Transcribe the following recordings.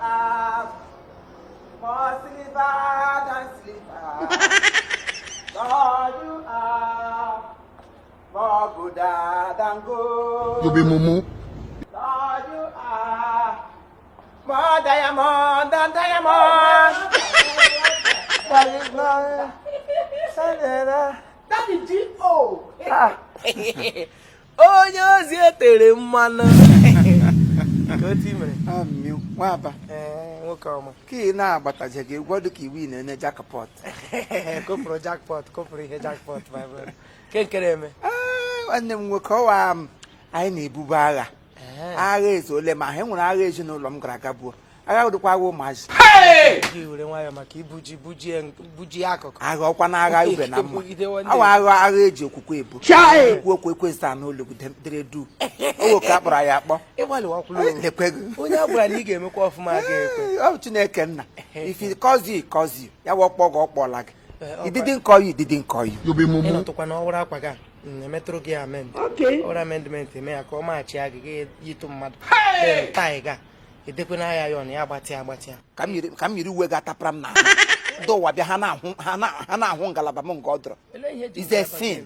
are more silver than silver. Lord, you are more gooder than gold. You be mumu. Lord, you are more diamond than diamond. That is G.O. Onye ozi etere mmanụ. Nwaba. Nwoke ọma. Ka ị na-agbataje gị gwọdụ ka iwu na-enye jackpot. Kopụrụ jackpot, kopụrụ ihe jackpot, my brother. Ke nkere eme? Nwanne m nwoke ọwa anyị na-ebubu agha. Agha ezole ma ha nwere agha ezinụlọ m gara aga buo. Agha dịkwa agha ụmụazị. Gị were nwayọ maka buji akụkụ. Agha ọkwa na agha ube na mma. Awa agha eji okwukwe ebu. Okwu ekwesịta n'ụlọ dere du. Owo ka akpọrọ ya akpọ. Ịgbalị wakwụlụ. Lekwego. Onye agbara na ị ga-emekwa ọfụma ga-ekwe. Ọ Chineke nna. If he calls you, he calls you. Ya wakpọ gị ọkpọla gị. He didn't call you, he didn't call you. You be mumu. Ị nọtụkwa na ọwụrụ akwa gị. Emetụrụ gị amend. Ọwụrụ amendment eme ya ka ọ maghachi ya gị yitụ mmadụ. Tai ga. Edekwe na ya yon ya agbatịa. Ka m yiri uwe ga-atapara m na ndị ụwa bịa ha na-ahụ ngalaba m nke ọ dọrọ. Is a sin.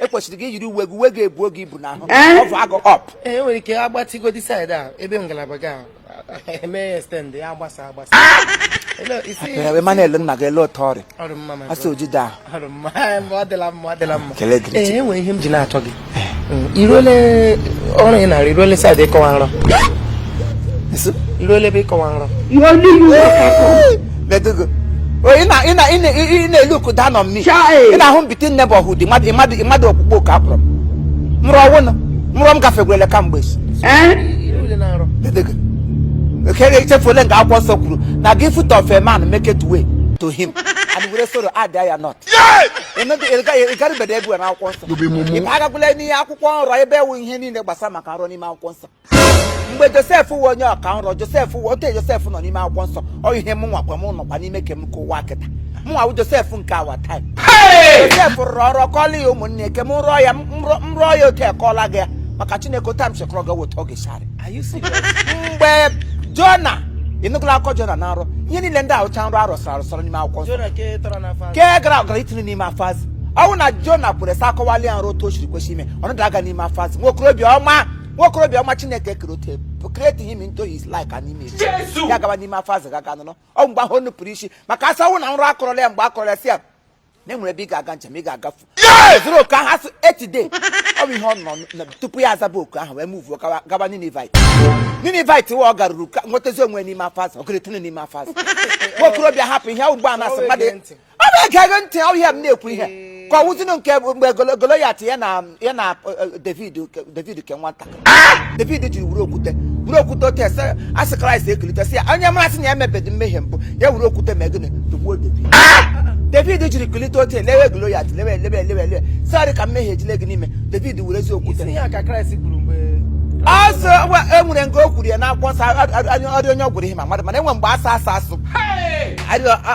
Ekwesịrị gị yiri uwe ga-ebu oge ibu n'ahụ. Ọ bụ agụ up. Enwere ike agbatigodi side a ebe ngalaba gị eme extend ya agbasa. Emmanuel nna gị ele ụtọ ọrịa. Ọrụ mma. Asị ojide ahụ. Ọrụ mma. Ọ dịla mma. Kele dịrị. Enwere ihe m ji na-achọ gị. Iruole ọrụ ị na-arụ iruole side ịkọwa nrọ. Iruole ebe ịkọwa nrọ. Ledugo. Ị na-elu uku down on me. Ị na-ahụ mbite neighborhood mmadụ okpukpe ka akpọrọ m. Mụrọ m gafegwele kamgbe. Iruole na nrọ. Ledugo. Okay, echefuole nke akwụkwọ nsọ kwuru na gift of a man make it way to him and we sorrow add there not. Ị garibede ebu na akwụkwọ nsọ. Ị agakwala n'ihe akwụkwọ nrọ ebe ewu ihe niile gbasara maka nrọ n'ime akwụkwọ nsọ. Mgbe Joseph wụ onye ọka nrọ Joseph nọ n'ime akwụkwọ nsọ ọ ihe m nwakwa m nọkwa n'ime ke m ka ụwa kịta m nwa Joseph nke awa time. Joseph rụrụ ọrụ kọla ya ụmụnne ke m rụọ ya otu ekọla gị maka Chineke tam chekọrọ gị otu oge shari. Mgbe Jona ịnụgụla akọ Jona na-arụ ihe niile ndị ahụcha nrụ arụsara n'ime akwụkwọ nsọ ke gara itinye n'ime afọ azụ ọnwụ na Jona kwere sa akọwali ya nrụ otu o siri kwesị ime ọnọdụ aga n'ime afọ azụ nwokorobịa ọma Chineke kere otu create him into his like an image ya gaba n'ime afọ azụ gaga nọ ọ mgbe ahụ o nupụrụ isi maka asa ọnwụ na nrụ akọrọla ya mgbe akọrọ ya si ya na enwere ebe ị ga-aga njem ị ga-agafu zuru oke ahụ asụ 8 day ọ bụ ihe ọ nọ tupu ya azaba oku ahụ wee muvuo gaba Ninevite ọ garuru nwetazi onwe n'ime afọ azụ ọgịrịtịnụ n'ime afọ azụ nwokorobịa hapụ ihe ugbu a na-asị mmadụ ọ na-ege ntị ọ ihe m na-ekwu ihe ka ọ wụzinụ nke mgbe Goloyat ya na David ke nwata David jiri wuru okwute ote asị Kraịst ekulite sị ya onye mmasị na ya emebeghị mmehie mbụ ya wuru okwute ma gịnị tugbuo David jiri kulite ote lewe Goloyat lewe sịrị ka mmehie ejile gị n'ime David were ezi okwute asụ enwere nke o kwuru ya n'akwụkwọ nsọ ọrịa onye ọ gwụrụ ihe mana enwe mgbe asụ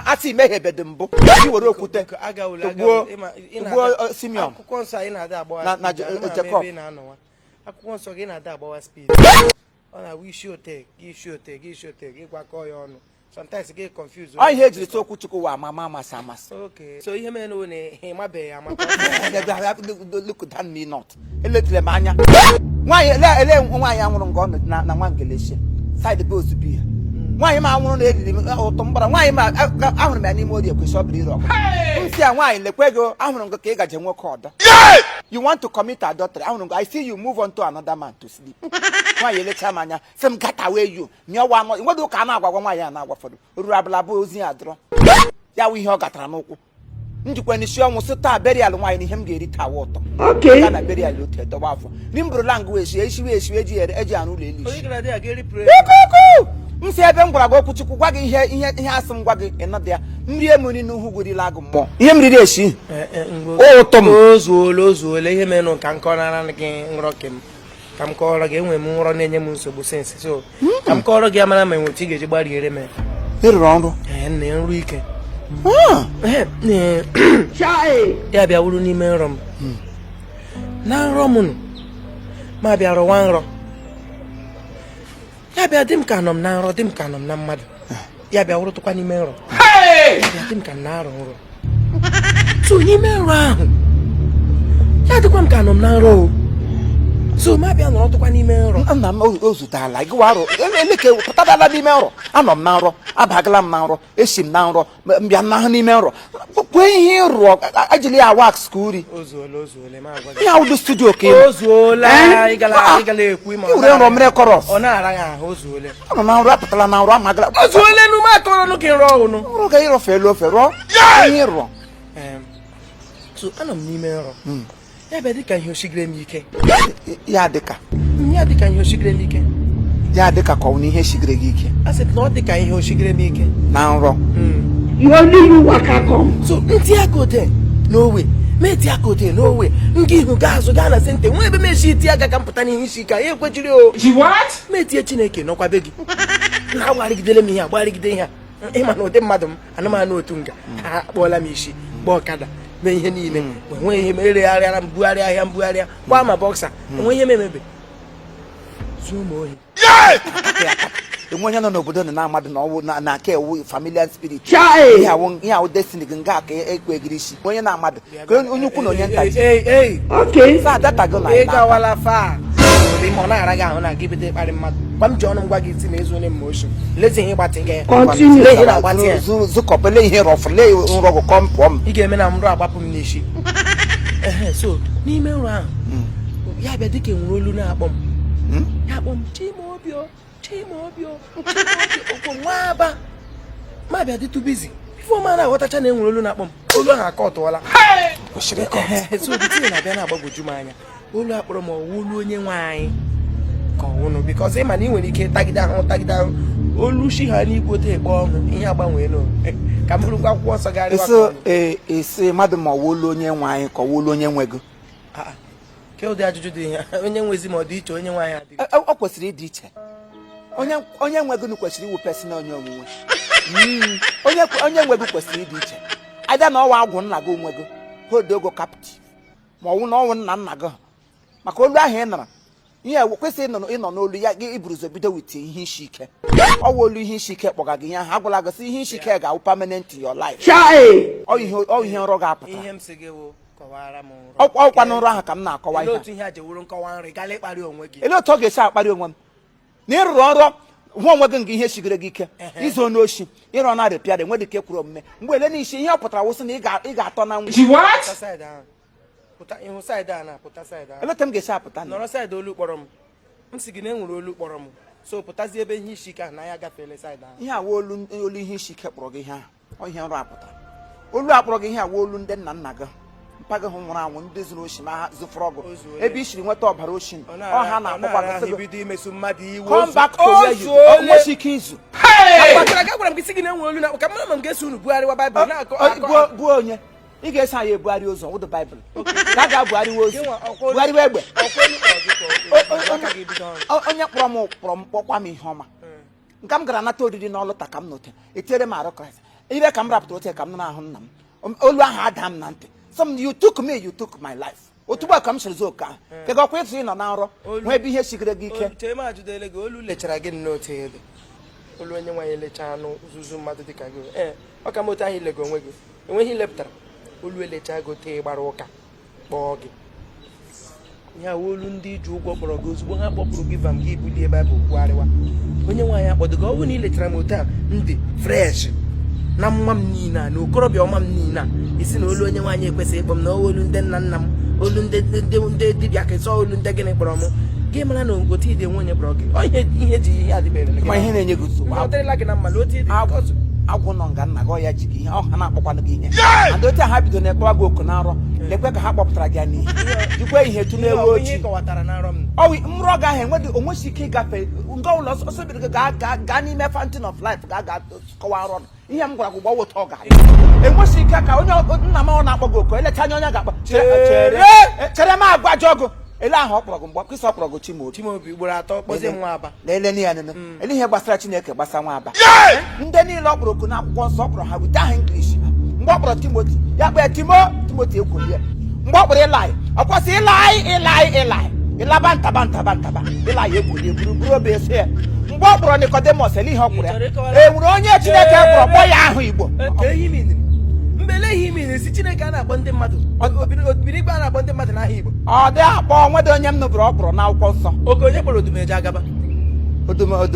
asị imehiebedo mbụ iji were okwute tugbuo Simeon na Jacob. Akwụkwọ nsọ gị na-ada agbawa speed ọ na-awụ isi ote ịgwakọ ya ọnụ sometimes get confused. Ọ ihe ejiri tụ okwu Chukwu wa amasị. Okay. So ihe mere na ịmabeghị amata. Look down me not. Eletire m anya. Nwaanyị anwụrụ nke ọ na nwa Ngelesia. Side be ozubi ya. Nwaanyị ma anwụrụ na eriri ụtọ mbara. Nwaanyị ma ahụrụ m ya n'ime ori ekwesị ọbụrụ ire ọkụ. Nsị a nwaanyị lekwe gị ahụrụ m gị ka ị gaje nwoke ọdọ. You want to commit adultery. I see you move on to another man to sleep. Nwaanyị elecha m anya sị m gata wee you nyọwa anọ nwere ụka a na-agwagwa nwaanyị a na-agwa fọdụ ruru abụla bụ ozi ya dụrọ ya wụ ihe ọ gatara n'ụkwụ njikwa n'isi ọnwụ sị taa berial nwaanyị na ihe m ga-eri taa ụtọ ya na berial otu edoba afọ n'imbụrụla ngụ esiwe eji arụ ụlọ elu m si ebe m gwara gị okwu Chukwu gwa gị ihe asị m gwa gị ịnọdụ ya nri emuri n'uhu gwerila agụ mmụọ ihe m riri esi ụtọ m ozuole ihe menụ ka m kọrara gị nrọ kem ka m kọrọ gị enwere m nrọ na-enye m nsogbu sensi so ka m kọrọ gị amara ma enweta ị ga-eji gbariere m ịrụrụ ọrụ nne nrụ ike ya bịa wuru n'ime nrọ m na nrọ m nụ ma bịa rụwa nrọ ya bịa dị m ka nọ m na nrọ dị m ka nọ m na mmadụ ya bịa wụrụtụkwa n'ime nrọ ya bịa dị m ka m na-arọ nrọ so n'ime nrọ ahụ ya dịkwa m ka nọ m na nrọ o so ma bịa nọrọtụkwa n'ime nrọ nna m o zutala gị warụ eleke pụtadala n'ime nrọ anọ m na nrọ abagala m na nrọ esi m na nrọ mbịa na n'ime nrọ kwe ihe ịrụọ ajili ya wax ka uri ozuole ma agwa ihe awụdụ studio ka ozuola ịgala ekwu ma iwere nrọ mere kọrọs ọ na-ara ya ahụ ozuole anọ na nrọ apụtala na nrọ amagala ozuole n'ume akọrọ gị nrọ ọhụrụ nrọ ga ịrọfe elu ofe rụọ ihe ịrụọ so anọ m n'ime nrọ ya bịa dịka ihe osigire m ike ya dịka ihe osigire m ike ya dịka ka ọ na ihe sigire gị ike a sị na ọ dịka ihe osigire m ike na nrọ so ntị aka ote n'owe meti aka ote n'owe nga ihu ga azụ gaa na sente nwa ebe mechi iti aka ka mpụta n'ihe isi ika ya ekwechiri o metie Chineke nọkwa be gị na-agbarịgidele m ihe agbarịgide ihe ịma na ụdị mmadụ m anụmanụ otu nga ha akpọọla m isi gba ọkada mee ihe niile enwe ihe meregharịara m bugharịa ahịa mbugharịa gbaa ma bọksa enwe ihe memebe zuo m ohi enwe onye nọ n'obodo nọ na mmadụ na ọwụ na aka ewu familiar spirit ihe awụ destiny gị nga aka ekwegiri isi onye na amadụ ka onye ukwu na onye nta ji sa data gị na ịgawala fa ma ọ na-ara gị ahụ na gị bido ịkparị mmadụ gwa m ji ọnụ m gwa gị isi na ezu onye mmotion lezi ihe ịgbatị gị ihe na-agbatị ya zụkọpele ihe rọfụle nrọgụ kọmpụọ m ị ga-eme na mrụ agbapụ m n'isi so n'ime nrọ ahụ ya bịa dịka enwere olu na-akpọ m ya akpọ m Chimaobi okwu nwa aba ma bịa dịtụ bizi ife ọma na-aghọtacha na enwere olu na-akpọ m olu ahụ aka ọtụọla so obitinye na-abịa na-agbagwoju m anya olu akpọrọ m ọwụ olu onye nwe anyị ka ọwụnụ bikọs ịma na ị nwere ike tagide ahụ olu shi ha n'igwe ote ekpe ọhụ ihe agbanwee nụ ka m bụrụkwa akwụkwọ nsọ garịwa esi mmadụ ma ọwụ olu onye nwe anyị ka ọwụ olu onye nwe gị ke ụdị ajụjụ dị ihe onye nwezi ma ọ dị iche onye nwe anyị adịghị ọ kwesịrị ịdị iche onye nwe gị kwesịrị iwu pesina onye onwunwe onye nwe gị kwesịrị ịdị iche aja na ọwa agwụ nna gị onwe gị hodogo kaptiv ma ọwụ na ọwụ nna gị maka olu ahụ ị nara ihe kwesịrị ịnọ n'olu ya gị iburu ụzọ bido wit ihe isi ike ọwa olu ihe isi ike kpọga gị ihe ahụ agwụla gị sị ihe isi ike ga-awụ permanent in your life ọ ihe nrọ ga-apụta ọkwa n'ụrọ ahụ ka m na-akọwa ihe ele otu ọ ga-esi akparị onwe m na ịrụrụ ọrụ hụ onwe gị nga ihe sigire gị ike izu onye oshi ịrụ na arịpịara enwe dịka ekwuru omume mgbe ele n'isi ihe ọ pụtara wụsị na ị ga-atọ na nwa eleta m ga-esi apụta nọrọ saịdị olu kpọrọ m sị gị na enwere olu kpọrọ m so pụtazi ebe ihe isi ike ahụ na ya gafeela saịdị ahụ ihe awa olu ihe isi ike kpọrọ gị ihe ahụ ihe nrọ apụtara olu akpọrọ gị ihe awa olu ndị nna nna gị mpaghị hụ nwụrụ anwụ ndị zuru oshi ma ha zụfụrụ ọgụ ebe i siri nweta ọbara oshi ọha na-akpọkwa come back to where you onwesi ike izu gwara m gị sị gị na enwere olu na ka mma m ga-esi unu bugharịwa baịbụl gbuo onye ị ga-eso anyị ebugharị ụzọ wụdụ baịbụl ka a ga-abugharịwa ozu bugharịwa egbe onye kpọrọ m kpọkwa m ihe ọma nke m gara nata oriri n'ọlụta ka m note etinyere m arụ kraịst ibe ka m rapụtara oche ka m nọ n'ahụ nna m olu ahụ ada m na ntị you took me, you took my life. Otu a ka m siri zo ka ke ga kwa ịtụ ị nọ na nrọ nwe ebe ihe sigire gị ike chema ajụdele gị olu lechara gị n'otu ebe olu onye nwaanyị lecha anụ uzuzu mmadụ dịka gị ọ ka m otu ahụ ilego onwe gị enweghị ilepụtara olu elecha gị ote gbara ụka kpọọ gị ya olu ndị ji ụgwọ kpọrọ gị ozugbo ha kpọpụrụ gị vam gị bulie baịbụl kwugharịwa onye nwaanyị akpọdo gị ọ bụrụ na ị lechara m otu a ndị fresh na mma m niile a na okorobịa ọma m niile a isi na olu onye nwaanyị ekwesịghị ịkpọ m na olu ndị nna nna m olu ndị dibịa ka ịsọ olu ndị gịnị kpọrọ m gị mara na otu ide nwe onye kpọrọ gị ihe ji ihe adịbere ma ihe na-enye gị nsogbu ọ dịrịla gị na mma na otu ide agwụ nọ nga nna gị ọ ya ji gị ihe ọ ha na-akpọkwanụ gị ihe and otu ha bido na-ekpewa gị oku na nrọ lekwe ka ha kpọpụtara gị n'ihe jikwa ihe tu n'ewu ojii mrọ gị ahụ enweghị onwesi ike ịgafe nga ụlọ ọsọ biri gị gaa n'ime fountain of life ga kọwa nrọ ihe m gwara gị gba weta ọ ga enwesi ike ka onye nna m ọ na-akpọ gị oku elecha anya onye ga-akpọ chere m agwa jọ gụ ele ahụ ọ kpọrọ gị mgbe kwụsị ọ kpọrọ gị Chimaobi ugboro atọ kpọzie nwa aba leele ya nene ele ihe gbasara Chineke gbasa nwa aba ndị niile ọ kpọrọ oku n'akwụkwọ nsọ ọ kpọrọ ha wite aha English mgbe ọ kpọrọ Timoti ya kpee Timoti ekwolie mgbe ọ kpọrọ Ilaị ọ kwụsị Ilaị ịlaba ntaba ekwolie buru obe ese ya mgbe mgbe ọ kpọrọ Nicodemus ele ihe ọ kwụrụ ya enwere onye Chineke kpọrọ kpọ ya ahụ Igbo mbele ihe ime si Chineke a na-akpọ ndị mmadụ obiri igbe a na-akpọ ndị mmadụ n'ahịa Igbo ọ dị akpọ nwede onye m nụbụrụ ọ kpọrọ n'akwụkwọ nsọ oge onye kpọrọ Odumeje Agaba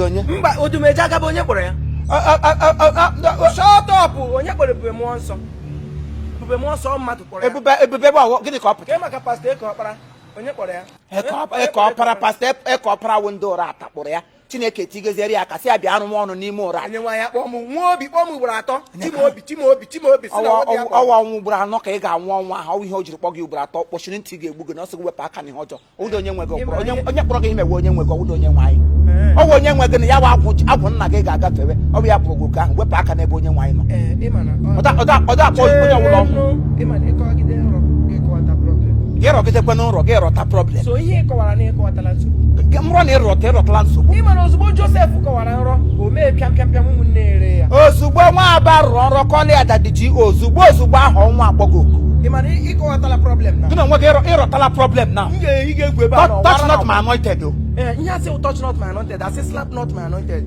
onye mba Odumeje Agaba onye kpọrọ ya shut up onye kpọrọ Ebube Mmụọ Nsọ Ebube Mmụọ Nsọ mmadụ kpọrọ ya ebube bụ gịnị ka ọ pụtara maka pastọ Eke Ọkpara onye kpọrọ ya Eke Ọkpara pastọ Eke Ọkpara wụ ndị ụra atakpụrụ ya Chineke tigeziere ya kasị abịa arụm ọnụ n'ime ụra anyị nwa ya kpọọ m nwa obi kpọọ m ugboro atọ Chimaobi ọwa ọnwụ ugboro anọ ka ị ga-anwụ ọnwụ ahụ ihe o jiri kpọ gị ugboro atọ kpọchiri ntị ga-egbu gị na ọsọ gị wepụ aka n'ihe ọjọọ ụdị onye nwe gị onye kpọrọ gị imewe onye nwe gị ọwụdị onye nwe anyị ọ bụ onye nwe gị na ya bụ agwụ nna gị ga-agafewe ọ bụ ya pụrụ gị oke ahụ wepụ aka n'ebe onye nwe anyị nọ ọda akpọ onye ọbụla ọhụrụ gị rọgidekwa n'ụrọ gị rọta problem mrọ na ịrọtala nsogbu ịmana ozugbo Josef kọwara nrọ o mee pịampịampịam ụmụnne ere ya ozugbo nwa aba rụrụ nrọ kọla ya dadiji ozugbo ahụ ọnwa agbọgo ịmana ịkọwatala problem na gị na onwe gị ịrọtala problem na ị ga-egwu ebe a touch not my anointed ihe asị touch not my anointed asị slap not my anointed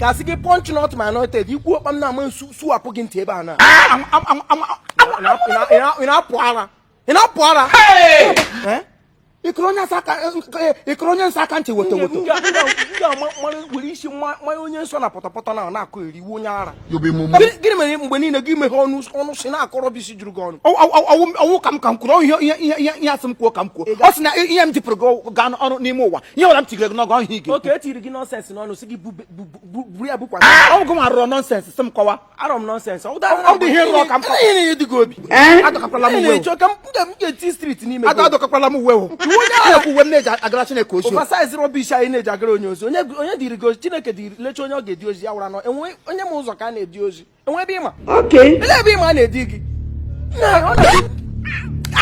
ga-asị gị punch not my anointed ikwu ọkpa m na-ama suwapụ gị ntị ebe a na ị na-apụ ara ikoro onye nsọ aka ntị woto were isi mmanya onye nsọ na pọtọpọtọ na-akụ eriwu onye ara gịnị mere mgbe niile gị meghe ọnụ si na-akọrọ bisi juru gị ọnụ ọwụ ka m kwuru ihe asị m kwuo ka m kwuo ọ sị na ihe m jipụrụ gị gaa ọrụ n'ime ụwa ihe ọbụla m tigere gị n'ọgụ ọhịa ige oke etiri gị nọnsensị n'ọnụ si gị buru ya bụkwa ọ gụ ma rụrụ nọnsensị sị m kọwa arọ m nọnsensị ọ dị ihe nrọ ka m ihe dị gị obi adọkakwala m uwe m ga-eti street n'ime adọkakwala m uwe onye uwe m na-eji agara Chineke ozi oversize rubbish anyị na-eji agara onye ozi onye diri gị ozi Chineke diri lecha onye ọ ga-edi ozi ya wara nọ enwe onye ma ụzọ ka a na-edi ozi enwe ebe ịma ele ebe ịma a na-edi gị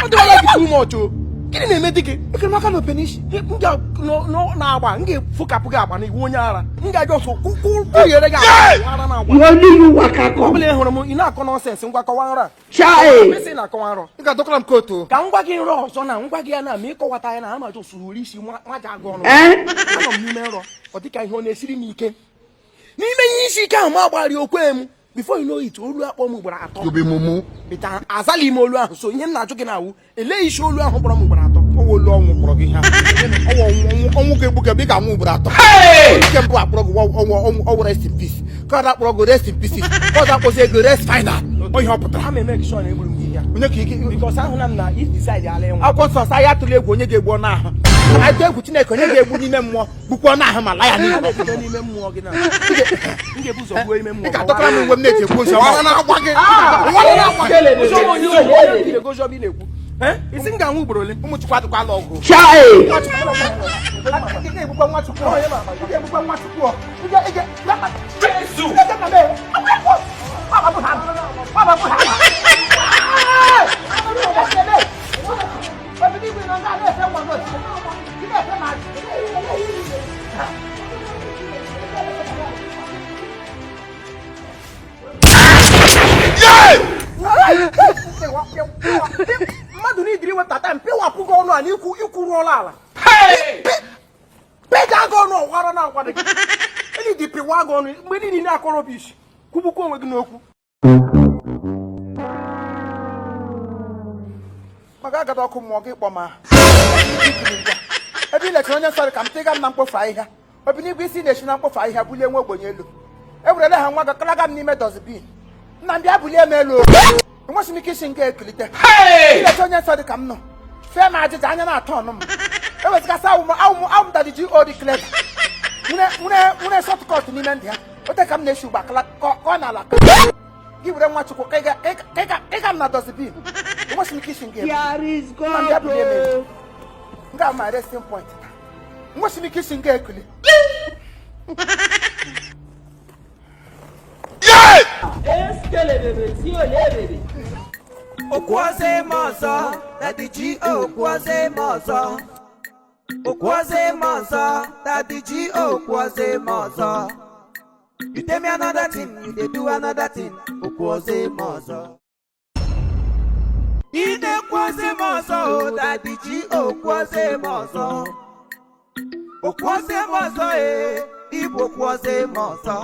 adịwala gị too much o gịnị na-eme di gị ekemaka na openishi na-agba m ga-efokapụ gị agba n'iwu onye ara m ga-aja ọsọ kwụnyere gị ara na-agba ọbụla ị hụrụ m ị na-akọ nọnsensị ngwa kọwa nra ị na-akọwa nrọ ị ga-adọkọrọ m kootu ka m gwa gị nrọ ọzọ na ngwa gị ya na ma ịkọwata ya na ha maji osuru isi nwaja agụ ọnụ anọ m n'ime nrọ ọ dịka ihe ọ na-esiri m ike n'ime ihe isi ike ahụ m agbarị okwe m before you know it olu akpọ m ugboro atọ bịta azala ime olu ahụ so ihe m na-ajụ gị na-awụ elee isi olu ahụ kpọrọ m ugboro atọ olu ọnwụ kpọrọ gị ihe ọnwụ ga-egbu gị ebe ị ga-anwụ ugboro atọ nke mbụ akpọrọ gị ọnwụ rest in peace ka ọ akpọrọ gị rest in peace ka ọzọ akpọzi ego rest final onye ọ pụtara ha ma eme gị shọ na egburu m gị ya onye ka ike because ahụ na m na if decide ala ịnwa akwụkwọ nsọ sa ya atụla egwu onye ga-egbu ọnụ ahụ atụ egwu Chineke onye ga-egbu n'ime mmụọ gbukwa ọnụ ahụ ma la ya n'ime mmụọ gị na m ga-ebu ụzọ gbuo ime mmụọ ị ga-adọkọrọ m uwe m na-eji ekwu ozi na-ekwu isi m ga-anwụ ugboro ole ụmụ Chukwu adịkwala ọgụ mmadụ n'idiri wetata mpịwapụ gị ọnụ a na ikwu rụọla ala pega gị ọnụ ọwara na agwada gị enyi dị pịwa gị ọnụ mgbe niile na-akọrọ bish kwugbukwa onwe gị n'okwu maka agada ọkụ mmụọ gị kpọ ma ebe ilechara onye nsọ ka m tịga m na mkpofu ahịhịa obi n'igwe isi na-echi na mkpofu ahịhịa bulie nwe ogbenye elu ewerele ha nwa gị kalaga m n'ime dozbin nna m bịa bulie m elu enweghị m ike isi nga ekilite ilecha onye nsọ dị ka m nọ fee m ajịja anya na-atọ ọnụ m ewezikasị awụ m dadi G.O nwere shọtkọt n'ime ndị ha ote ka m na-eshi ugba ka ọ na-ala gị were nwa Chukwu ka ị ga m na dozbin enweghị m ike isi nga nna m bịa bulie m elu nga ma resting point enweghị m ike isi nga ekili Okwaze maza, Daddy G.O. Okwaze maza. Okwaze maza, Daddy G.O. Okwaze maza. You tell me another thing, you dey do another thing. Okwaze maza. Ine okwaze maza, oh Daddy G.O. Okwaze maza. Okwaze maza, eh. Igbo kwuozie ma ọzọ.